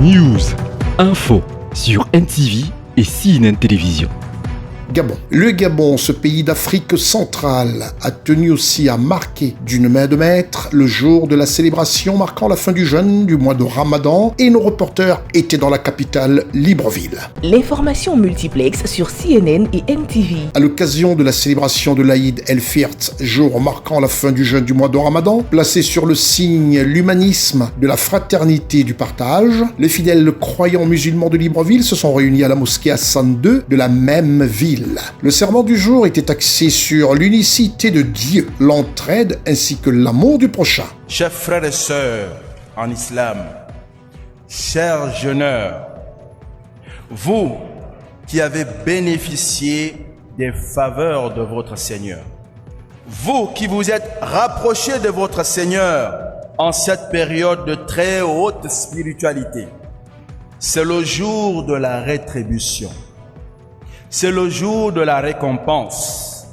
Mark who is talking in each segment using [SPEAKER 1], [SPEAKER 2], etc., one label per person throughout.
[SPEAKER 1] News, info sur NTV et CNN Télévision.
[SPEAKER 2] Gabon. Le Gabon, ce pays d'Afrique centrale, a tenu aussi à marquer d'une main de maître le jour de la célébration marquant la fin du jeûne du mois de Ramadan et nos reporters étaient dans la capitale Libreville.
[SPEAKER 3] L'information multiplexe sur CNN et NTV.
[SPEAKER 2] À l'occasion de la célébration de l'Aïd el-Firt, jour marquant la fin du jeûne du mois de Ramadan, placé sur le signe l'humanisme, de la fraternité et du partage, les fidèles croyants musulmans de Libreville se sont réunis à la mosquée Hassan II de la même ville. Le serment du jour était axé sur l'unicité de Dieu, l'entraide ainsi que l'amour du prochain.
[SPEAKER 4] Chers frères et sœurs en islam, chers jeûneurs, vous qui avez bénéficié des faveurs de votre Seigneur, vous qui vous êtes rapprochés de votre Seigneur en cette période de très haute spiritualité, c'est le jour de la rétribution. C'est le jour de la récompense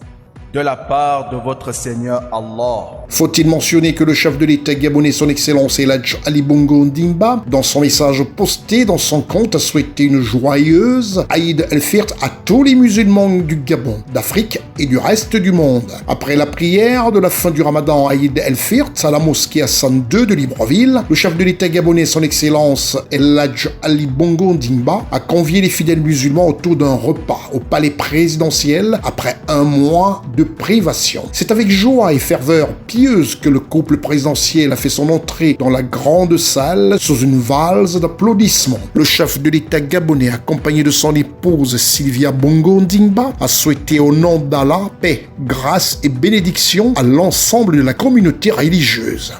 [SPEAKER 4] de la part de votre Seigneur Allah.
[SPEAKER 2] Faut-il mentionner que le chef de l'État gabonais, son Excellence El Hadj Ali Bongo Ondimba, dans son message posté dans son compte, a souhaité une joyeuse Aïd el-Firt à tous les musulmans du Gabon, d'Afrique et du reste du monde. Après la prière de la fin du Ramadan Aïd el-Firt à la mosquée Hassan II de Libreville, le chef de l'État gabonais, son Excellence El Hadj Ali Bongo Ondimba, a convié les fidèles musulmans autour d'un repas au palais présidentiel après un mois de privation. C'est avec joie et ferveur pieuse que le couple présidentiel a fait son entrée dans la grande salle sous une valse d'applaudissements. Le chef de l'État gabonais, accompagné de son épouse Sylvia Bongo Ondimba, a souhaité au nom d'Allah paix, grâce et bénédiction à l'ensemble de la communauté religieuse.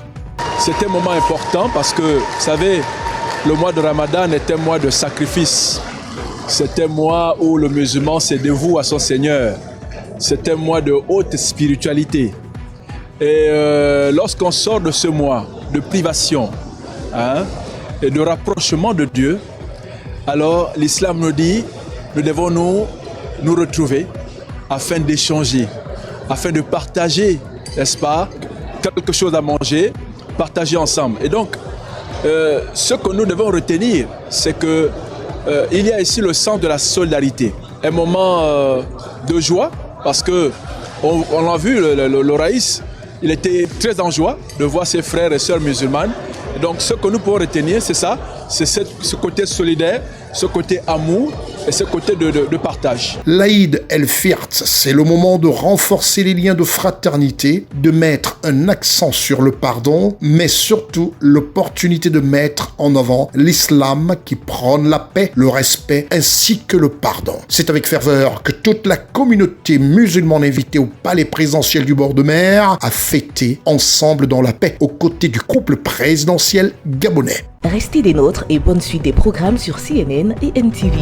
[SPEAKER 5] C'est un moment important parce que, vous savez, le mois de Ramadan est un mois de sacrifice. C'est un mois où le musulman se dévoue à son Seigneur. C'est un mois de haute spiritualité. Et lorsqu'on sort de ce mois de privation et de rapprochement de Dieu, alors l'islam nous dit, nous devons nous retrouver afin d'échanger, afin de partager, n'est-ce pas, quelque chose à manger, partager ensemble. Et donc, ce que nous devons retenir, c'est que il y a ici le sens de la solidarité. Un moment de joie, parce que on a vu le Raïs, il était très en joie de voir ses frères et sœurs musulmanes. Et donc ce que nous pouvons retenir, c'est ça, c'est ce côté solidaire, ce côté amour et ce côté de partage.
[SPEAKER 2] L'Aïd el-Firt, c'est le moment de renforcer les liens de fraternité, de mettre un accent sur le pardon, mais surtout l'opportunité de mettre en avant l'islam qui prône la paix, le respect ainsi que le pardon. C'est avec ferveur que toute la communauté musulmane invitée au palais présidentiel du bord de mer a fêté ensemble dans la paix aux côtés du couple présidentiel gabonais.
[SPEAKER 3] Restez des nôtres et bonne suite des programmes sur CNN et NTV.